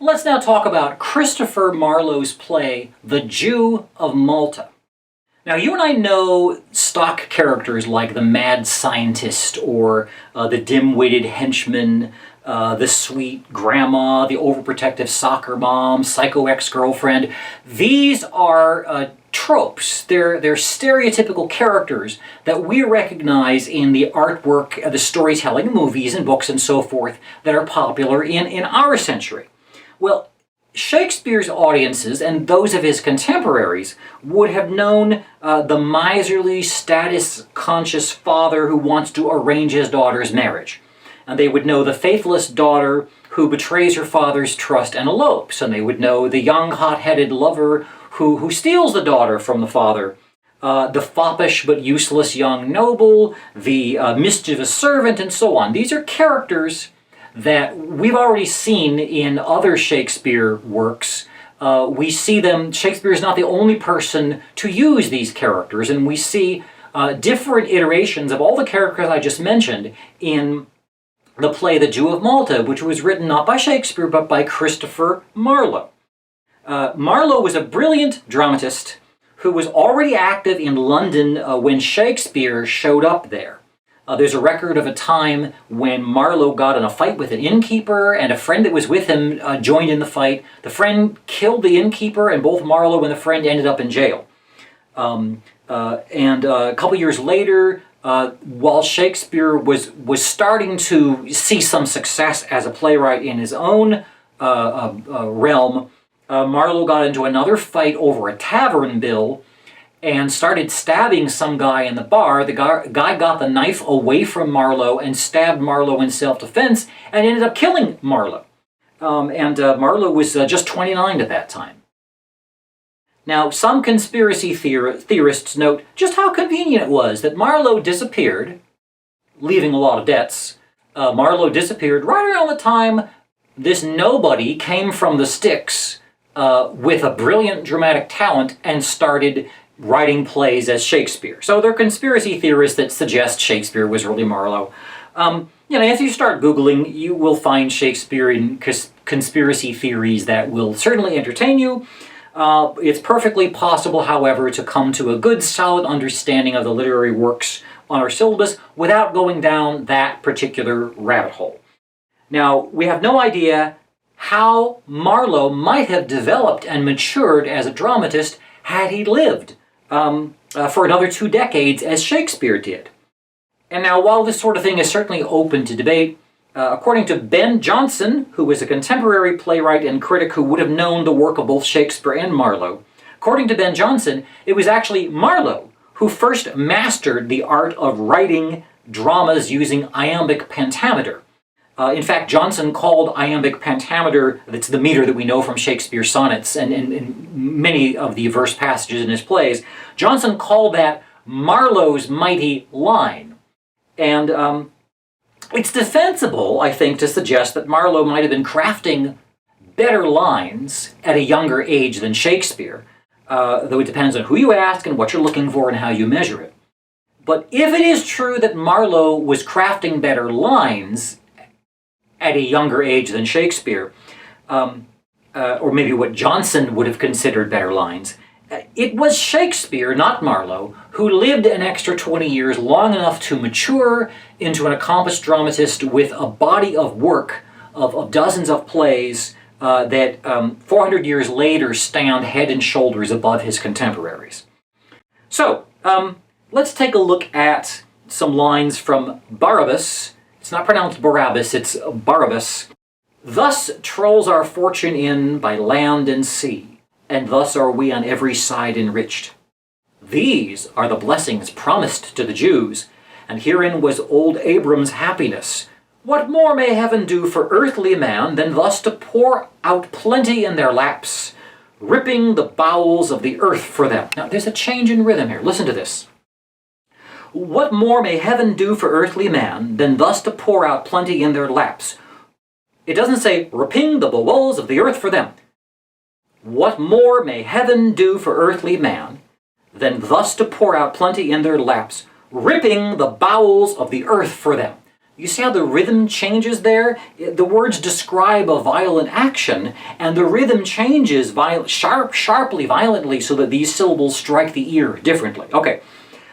Let's now talk about Christopher Marlowe's play, The Jew of Malta. Now, you and I know stock characters like the mad scientist or the dim-witted henchman, the sweet grandma, the overprotective soccer mom, psycho ex-girlfriend. These are tropes. They're stereotypical characters that we recognize in the artwork, the storytelling, movies and books and so forth that are popular in our century. Well, Shakespeare's audiences and those of his contemporaries would have known the miserly, status-conscious father who wants to arrange his daughter's marriage. And they would know the faithless daughter who betrays her father's trust and elopes. And they would know the young, hot-headed lover who steals the daughter from the father. The foppish but useless young noble, the mischievous servant, and so on. These are characters that we've already seen in other Shakespeare works. We see them, Shakespeare is not the only person to use these characters, and we see different iterations of all the characters I just mentioned in the play The Jew of Malta, which was written not by Shakespeare, but by Christopher Marlowe. Marlowe was a brilliant dramatist who was already active in London when Shakespeare showed up there. There's a record of a time when Marlowe got in a fight with an innkeeper, and a friend that was with him joined in the fight. The friend killed the innkeeper, and both Marlowe and the friend ended up in jail. And a couple years later, while Shakespeare was starting to see some success as a playwright in his own realm, Marlowe got into another fight over a tavern bill and started stabbing some guy in the bar. The guy got the knife away from Marlowe and stabbed Marlowe in self-defense and ended up killing Marlowe. Marlowe was just 29 at that time. Now, some conspiracy theorists note just how convenient it was that Marlowe disappeared, leaving a lot of debts. Marlowe disappeared right around the time this nobody came from the sticks with a brilliant dramatic talent and started writing plays as Shakespeare. So there are conspiracy theorists that suggest Shakespeare was really Marlowe. If you start Googling, you will find Shakespearean conspiracy theories that will certainly entertain you. It's perfectly possible, however, to come to a good, solid understanding of the literary works on our syllabus without going down that particular rabbit hole. Now, we have no idea how Marlowe might have developed and matured as a dramatist had he lived for another 2 decades as Shakespeare did. And now, while this sort of thing is certainly open to debate, according to Ben Jonson, who was a contemporary playwright and critic who would have known the work of both Shakespeare and Marlowe, according to Ben Jonson, it was actually Marlowe who first mastered the art of writing dramas using iambic pentameter. In fact, Jonson called iambic pentameter, that's the meter that we know from Shakespeare's sonnets and many of the verse passages in his plays, Jonson called that Marlowe's mighty line. And it's defensible, I think, to suggest that Marlowe might have been crafting better lines at a younger age than Shakespeare, though it depends on who you ask and what you're looking for and how you measure it. But if it is true that Marlowe was crafting better lines at a younger age than Shakespeare, or maybe what Jonson would have considered better lines, it was Shakespeare, not Marlowe, who lived an extra 20 years, long enough to mature into an accomplished dramatist with a body of work of dozens of plays that 400 years later stand head and shoulders above his contemporaries. So, let's take a look at some lines from Barabas. It's not pronounced Barabas, it's Barabas. Thus trolls our fortune in by land and sea, and thus are we on every side enriched. These are the blessings promised to the Jews, and herein was old Abram's happiness. What more may heaven do for earthly man than thus to pour out plenty in their laps, ripping the bowels of the earth for them? Now, there's a change in rhythm here. Listen to this. What more may heaven do for earthly man than thus to pour out plenty in their laps? It doesn't say, ripping the bowels of the earth for them. What more may heaven do for earthly man than thus to pour out plenty in their laps, ripping the bowels of the earth for them? You see how the rhythm changes there? The words describe a violent action, and the rhythm changes sharply, violently, so that these syllables strike the ear differently. Okay.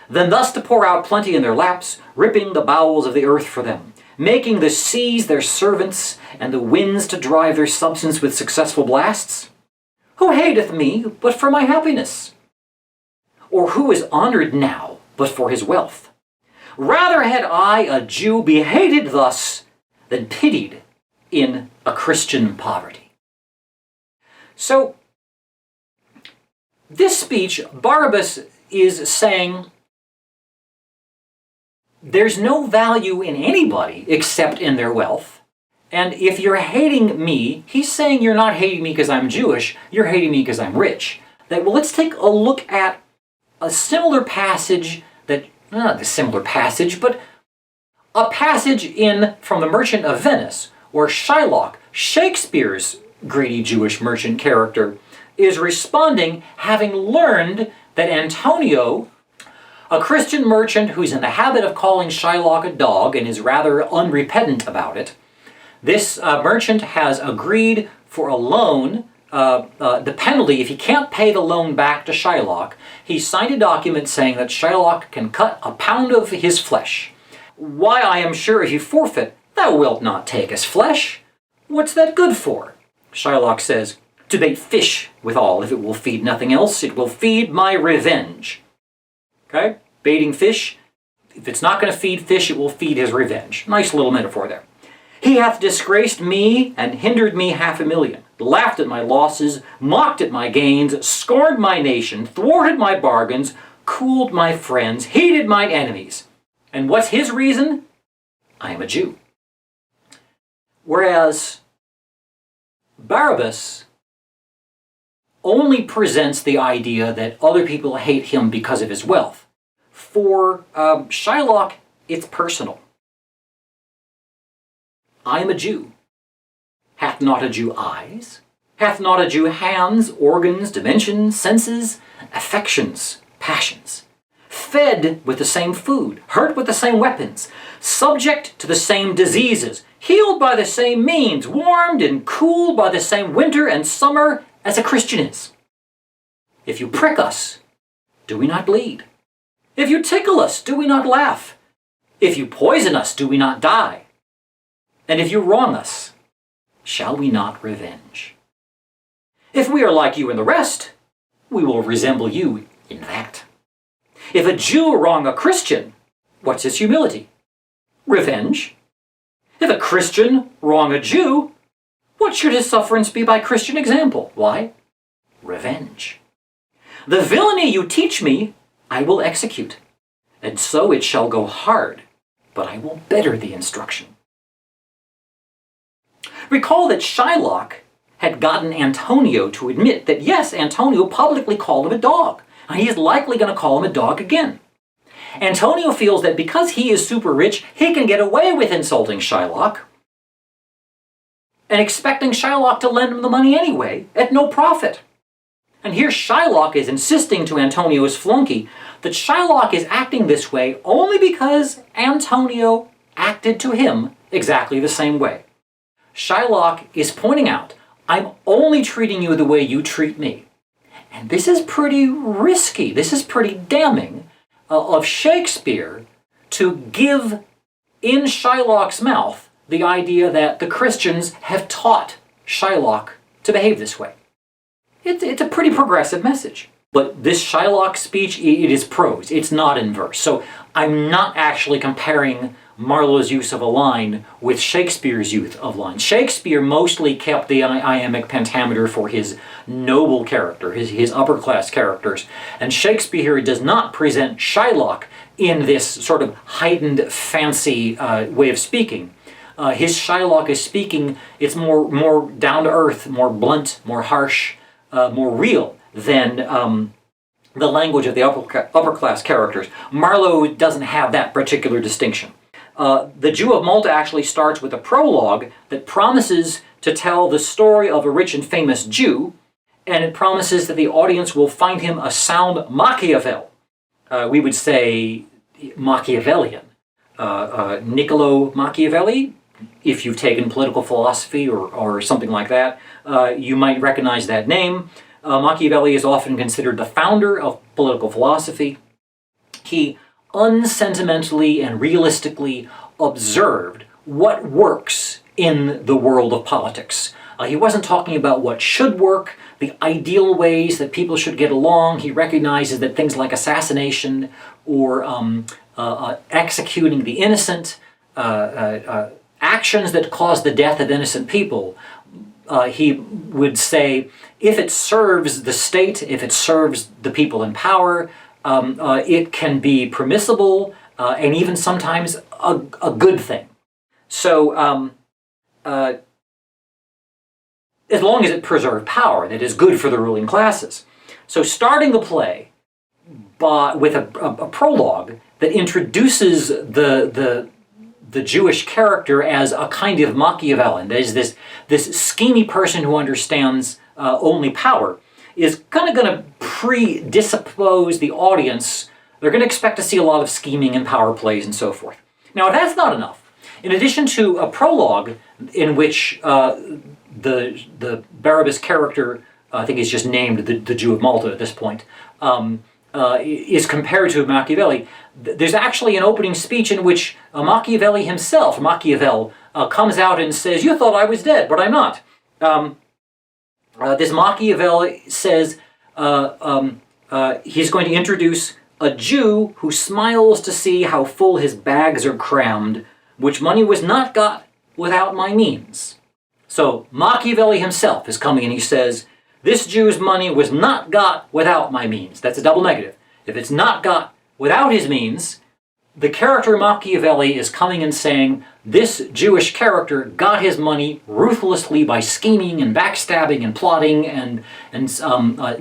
Then thus to pour out plenty in their laps, ripping the bowels of the earth for them, making the seas their servants, and the winds to drive their substance with successful blasts? Who hateth me but for my happiness? Or who is honored now but for his wealth? Rather had I, a Jew, be hated thus than pitied in a Christian poverty. So, this speech, Barabas is saying, there's no value in anybody except in their wealth. And if you're hating me, he's saying you're not hating me because I'm Jewish, you're hating me because I'm rich. Well, let's take a look at a similar passage not a similar passage, but a passage from The Merchant of Venice, where Shylock, Shakespeare's greedy Jewish merchant character, is responding, having learned that Antonio, a Christian merchant who's in the habit of calling Shylock a dog and is rather unrepentant about it, this merchant has agreed for a loan. The penalty, if he can't pay the loan back to Shylock, he signed a document saying that Shylock can cut a pound of his flesh. Why, I am sure if you forfeit, thou wilt not take his flesh. What's that good for? Shylock says, to bait fish withal. If it will feed nothing else, it will feed my revenge. Okay? Baiting fish. If it's not going to feed fish, it will feed his revenge. Nice little metaphor there. He hath disgraced me and hindered me 500,000, laughed at my losses, mocked at my gains, scorned my nation, thwarted my bargains, cooled my friends, hated mine enemies. And what's his reason? I am a Jew. Whereas Barabas only presents the idea that other people hate him because of his wealth. For Shylock, it's personal. I am a Jew. Hath not a Jew eyes? Hath not a Jew hands, organs, dimensions, senses, affections, passions? Fed with the same food, hurt with the same weapons, subject to the same diseases, healed by the same means, warmed and cooled by the same winter and summer as a Christian is. If you prick us, do we not bleed? If you tickle us, do we not laugh? If you poison us, do we not die? And if you wrong us, shall we not revenge? If we are like you in the rest, we will resemble you in that. If a Jew wrong a Christian, what's his humility? Revenge. If a Christian wrong a Jew, what should his sufferance be by Christian example? Why? Revenge. The villainy you teach me, I will execute, and so it shall go hard, but I will better the instruction. Recall that Shylock had gotten Antonio to admit that yes, Antonio publicly called him a dog, and he is likely going to call him a dog again. Antonio feels that because he is super rich, he can get away with insulting Shylock, and expecting Shylock to lend him the money anyway, at no profit. And here Shylock is insisting to Antonio's flunky that Shylock is acting this way only because Antonio acted to him exactly the same way. Shylock is pointing out, I'm only treating you the way you treat me. And this is pretty risky, this is pretty damning of Shakespeare to give in Shylock's mouth the idea that the Christians have taught Shylock to behave this way. It's a pretty progressive message. But this Shylock speech, it is prose, it's not in verse. So I'm not actually comparing Marlowe's use of a line with Shakespeare's use of lines. Shakespeare mostly kept the iambic pentameter for his noble character, his upper-class characters. And Shakespeare does not present Shylock in this sort of heightened, fancy way of speaking. His Shylock is speaking, it's more down-to-earth, more blunt, more harsh, more real than the language of the upper-class characters. Marlowe doesn't have that particular distinction. The Jew of Malta actually starts with a prologue that promises to tell the story of a rich and famous Jew, and it promises that the audience will find him a sound Machiavel. We would say Machiavellian. Niccolo Machiavelli. If you've taken political philosophy or something like that, you might recognize that name. Machiavelli is often considered the founder of political philosophy. He unsentimentally and realistically observed what works in the world of politics. He wasn't talking about what should work, the ideal ways that people should get along. He recognizes that things like assassination or executing the innocent, actions that cause the death of innocent people, he would say, if it serves the state, if it serves the people in power, it can be permissible and even sometimes a good thing. So, as long as it preserved power, that is good for the ruling classes. So starting the play with a prologue that introduces the Jewish character as a kind of Machiavellian, that is this schemy person who understands only power, is kind of going to predispose the audience. They're going to expect to see a lot of scheming and power plays and so forth. Now, if that's not enough, in addition to a prologue in which the Barabas character, I think he's just named the Jew of Malta at this point, is compared to Machiavelli, there's actually an opening speech in which Machiavelli himself, Machiavel, comes out and says, "You thought I was dead, but I'm not." This Machiavel says he's going to introduce a Jew who smiles to see how full his bags are crammed, which money was not got without my means. So Machiavelli himself is coming and he says, this Jew's money was not got without my means. That's a double negative. If it's not got without his means, the character Machiavelli is coming and saying, this Jewish character got his money ruthlessly by scheming and backstabbing and plotting and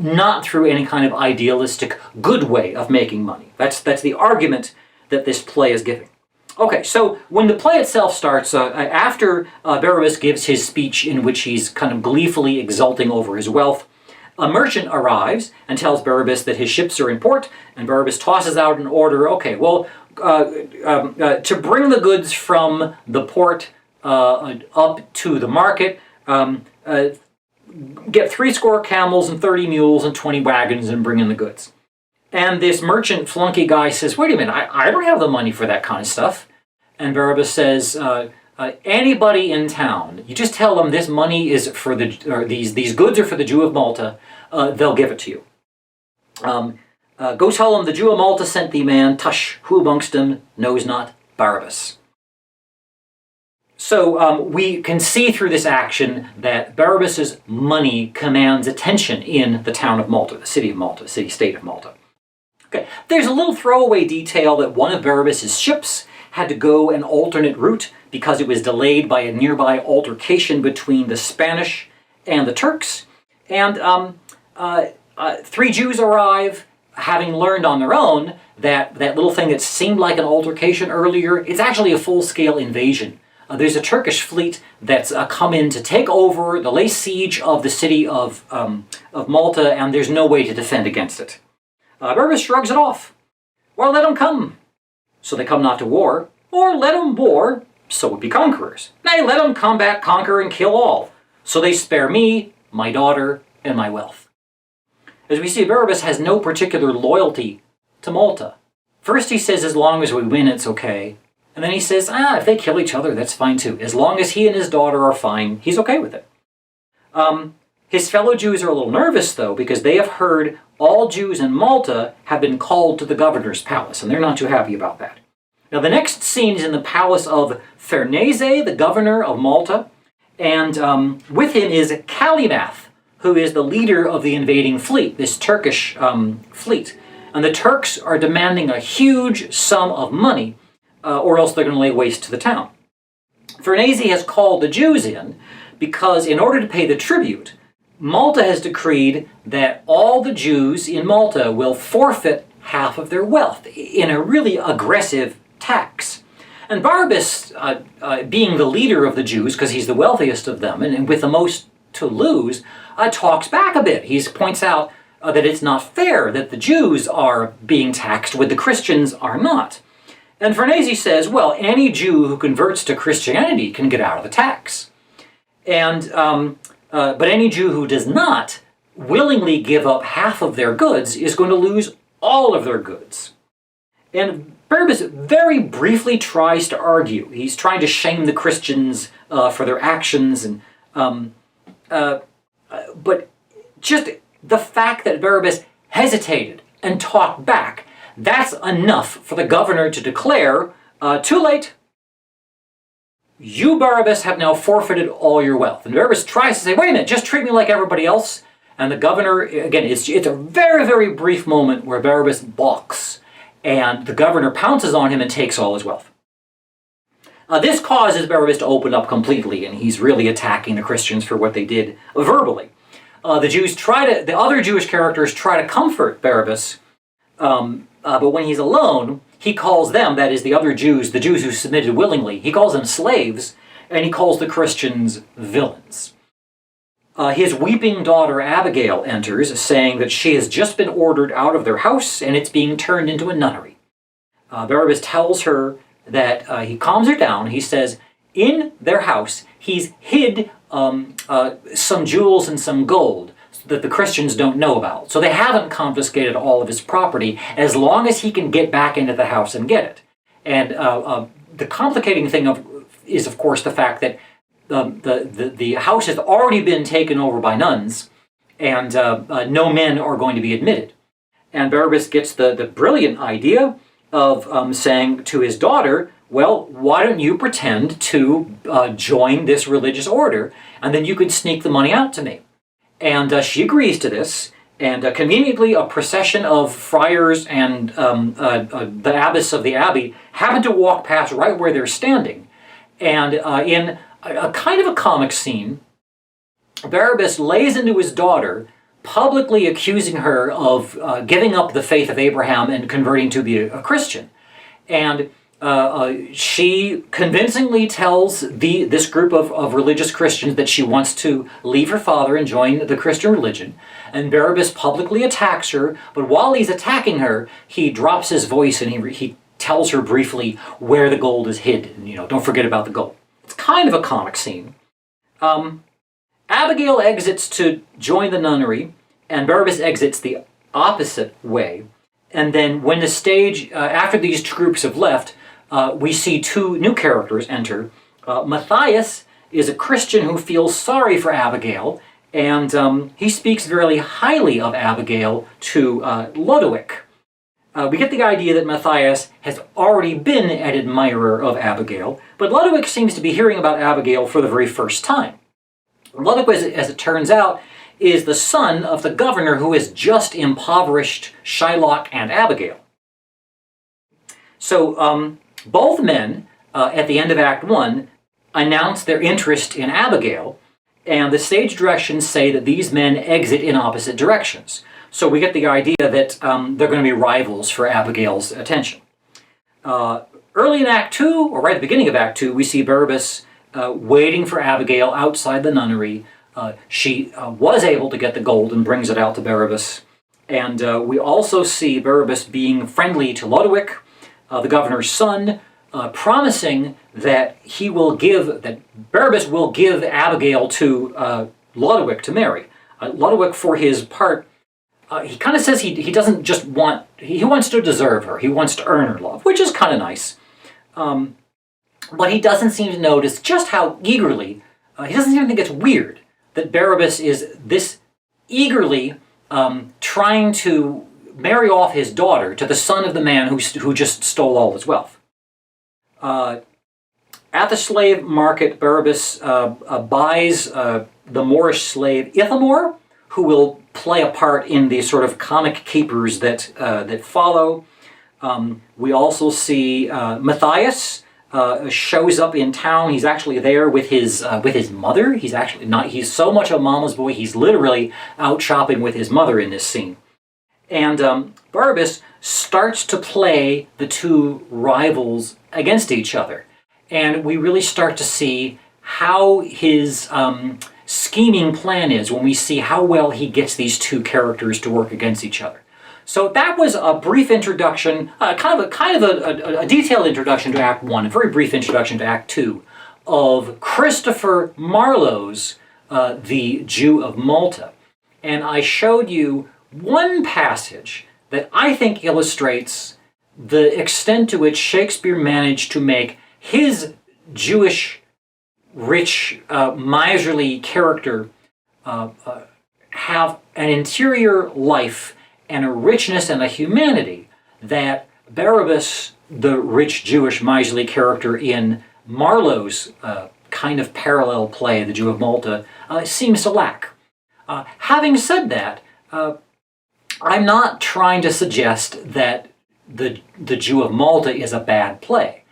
not through any kind of idealistic good way of making money. That's the argument that this play is giving. Okay, so when the play itself starts, after Barabas gives his speech in which he's kind of gleefully exulting over his wealth, a merchant arrives and tells Barabas that his ships are in port, and Barabas tosses out an order, okay, well, to bring the goods from the port up to the market, get 80 camels and 30 mules and 20 wagons and bring in the goods. And this merchant flunky guy says, wait a minute, I don't have the money for that kind of stuff. And Barabas says, anybody in town, you just tell them this money is for these goods are for the Jew of Malta, they'll give it to you. Go tell them the Jew of Malta sent thee man, tush, who amongst them knows not Barabas. So we can see through this action that Barabas's money commands attention in the town of Malta, the city of Malta, the city-state of Malta. Okay, there's a little throwaway detail that one of Barabas's ships had to go an alternate route because it was delayed by a nearby altercation between the Spanish and the Turks. And 3 Jews arrive, having learned on their own that little thing that seemed like an altercation earlier, it's actually a full-scale invasion. There's a Turkish fleet that's come in to take over, to lay siege of the city of Malta, and there's no way to defend against it. Barabas shrugs it off. Well, let them come, so they come not to war, or let them war, so would be conquerors. Nay, let them combat, conquer, and kill all, so they spare me, my daughter, and my wealth. As we see, Barabas has no particular loyalty to Malta. First he says, as long as we win, it's okay. And then he says, if they kill each other, that's fine too. As long as he and his daughter are fine, he's okay with it. His fellow Jews are a little nervous, though, because they have heard all Jews in Malta have been called to the governor's palace, and they're not too happy about that. Now, the next scene is in the palace of Farnese, the governor of Malta, and with him is Calymath, who is the leader of the invading fleet, this Turkish fleet. And the Turks are demanding a huge sum of money, or else they're going to lay waste to the town. Farnese has called the Jews in because in order to pay the tribute, Malta has decreed that all the Jews in Malta will forfeit half of their wealth in a really aggressive tax. And Barabas, being the leader of the Jews, because he's the wealthiest of them, and with the most to lose, talks back a bit. He points out that it's not fair that the Jews are being taxed when the Christians are not. And Farnese says, well, any Jew who converts to Christianity can get out of the tax. And but any Jew who does not willingly give up half of their goods is going to lose all of their goods. And Barabas very briefly tries to argue. He's trying to shame the Christians for their actions, and but just the fact that Barabas hesitated and talked back, that's enough for the governor to declare, too late. You, Barabas, have now forfeited all your wealth. And Barabas tries to say, wait a minute, just treat me like everybody else. And the governor, again, it's a very, very brief moment where Barabas balks, and the governor pounces on him and takes all his wealth. This causes Barabas to open up completely, and he's really attacking the Christians for what they did verbally. The other Jewish characters try to comfort Barabas, but when he's alone, he calls them, that is the other Jews, the Jews who submitted willingly, he calls them slaves, and he calls the Christians villains. His weeping daughter Abigail enters, saying that she has just been ordered out of their house and it's being turned into a nunnery. Barabas tells her that he calms her down. He says, in their house, he's hid some jewels and some gold that the Christians don't know about. So they haven't confiscated all of his property as long as he can get back into the house and get it. And the complicating thing is, of course, the fact that the house has already been taken over by nuns, and no men are going to be admitted. And Barabas gets the brilliant idea of saying to his daughter, well, why don't you pretend to join this religious order, and then you could sneak the money out to me. And she agrees to this, and conveniently a procession of friars and the abbess of the abbey happen to walk past right where they're standing. And in a kind of a comic scene, Barabas lays into his daughter, publicly accusing her of giving up the faith of Abraham and converting to be a Christian. And she convincingly tells this group of religious Christians that she wants to leave her father and join the Christian religion. And Barabas publicly attacks her, but while he's attacking her, he drops his voice and he tells her briefly where the gold is hid. And, don't forget about the gold. It's kind of a comic scene. Abigail exits to join the nunnery, and Barabas exits the opposite way. And then when the stage, after these two groups have left, we see two new characters enter. Matthias is a Christian who feels sorry for Abigail, and he speaks very highly of Abigail to Lodowick. We get the idea that Matthias has already been an admirer of Abigail, but Lodowick seems to be hearing about Abigail for the very first time. Lodowick, as it turns out, is the son of the governor who has just impoverished Shylock and Abigail. So both men, at the end of Act 1, announce their interest in Abigail, and the stage directions say that these men exit in opposite directions. So we get the idea that they're going to be rivals for Abigail's attention. Early in Act 2, or right at the beginning of Act 2, we see Barabas waiting for Abigail outside the nunnery. She was able to get the gold and brings it out to Barabas. And we also see Barabas being friendly to Lodowick, the governor's son, promising that Barabas will give Abigail to Lodowick to marry. Lodowick, for his part, he kind of says he doesn't just want, he wants to deserve her. He wants to earn her love, which is kind of nice. But he doesn't seem to notice just how eagerly, he doesn't even think it's weird that Barabas is this eagerly trying to marry off his daughter to the son of the man who just stole all his wealth. At the slave market, Barabas buys the Moorish slave Ithamore, who will play a part in the sort of comic capers that follow. We also see Matthias shows up in town. He's actually there with his mother. He's actually not. He's so much a mama's boy. He's literally out shopping with his mother in this scene. And Barabas starts to play the two rivals against each other, and we really start to see how his scheming plan is when we see how well he gets these two characters to work against each other. So that was a brief introduction, kind of a detailed introduction to Act 1, a very brief introduction to Act 2 of Christopher Marlowe's The Jew of Malta. And I showed you one passage that I think illustrates the extent to which Shakespeare managed to make his Jewish, rich, miserly character have an interior life and a richness and a humanity that Barabas, the rich Jewish miserly character in Marlowe's kind of parallel play, The Jew of Malta, seems to lack. Having said that, I'm not trying to suggest that the Jew of Malta is a bad play.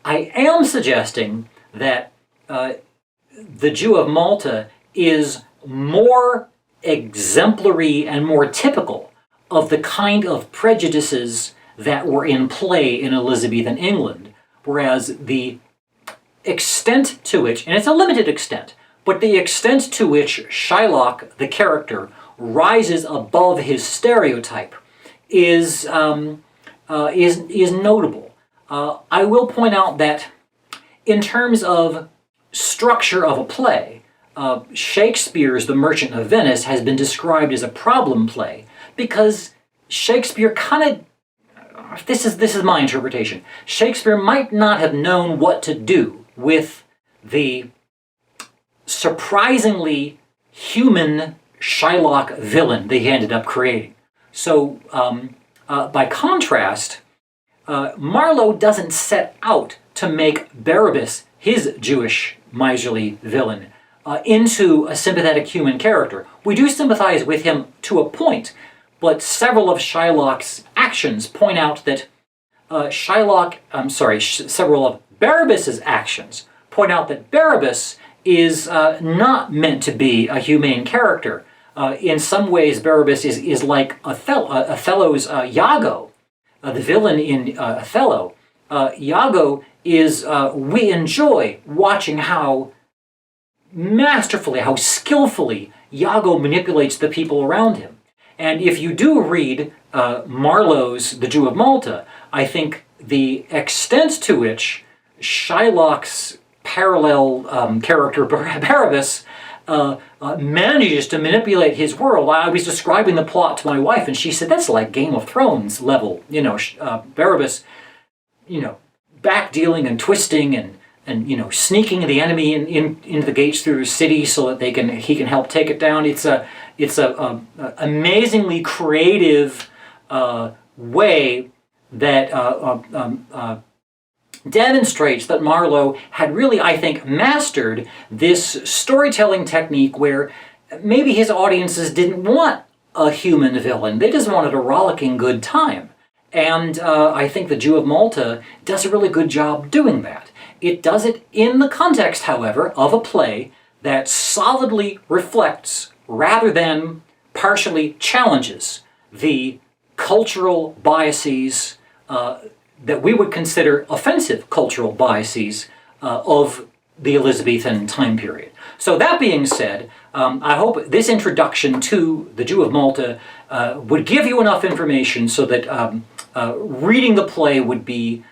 I am suggesting that the Jew of Malta is more exemplary and more typical of the kind of prejudices that were in play in Elizabethan England, whereas the extent to which, and it's a limited extent, but the extent to which Shylock, the character, rises above his stereotype is notable. I will point out that in terms of structure of a play, Shakespeare's The Merchant of Venice has been described as a problem play because Shakespeare kind of, this is my interpretation, Shakespeare might not have known what to do with the surprisingly human Shylock villain they ended up creating. So, by contrast, Marlowe doesn't set out to make Barabas, his Jewish miserly villain, into a sympathetic human character. We do sympathize with him to a point, but several of Shylock's actions point out that several of Barabas's actions point out that Barabas is not meant to be a humane character. In some ways, Barabas is like Othello's Iago, the villain in Othello. Iago is, we enjoy watching how masterfully, how skillfully Iago manipulates the people around him. And if you do read Marlowe's The Jew of Malta, I think the extent to which Shylock's parallel character, Barabas, manages to manipulate his world. I was describing the plot to my wife, and she said, that's like Game of Thrones level. Barabas, backdealing and twisting and sneaking the enemy into the gates through the city so that he can help take it down. It's a amazingly creative way that demonstrates that Marlowe had really, I think, mastered this storytelling technique where maybe his audiences didn't want a human villain. They just wanted a rollicking good time. And I think The Jew of Malta does a really good job doing that. It does it in the context, however, of a play that solidly reflects, rather than partially challenges, the cultural biases that we would consider offensive cultural biases of the Elizabethan time period. So that being said, I hope this introduction to The Jew of Malta would give you enough information so that reading the play would be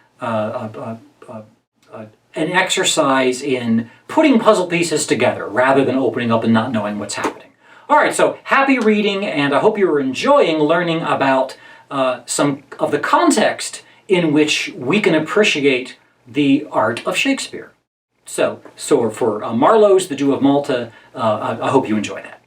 an exercise in putting puzzle pieces together rather than opening up and not knowing what's happening. All right, so happy reading, and I hope you're enjoying learning about some of the context in which we can appreciate the art of Shakespeare. So for Marlowe's The Jew of Malta, I hope you enjoy that.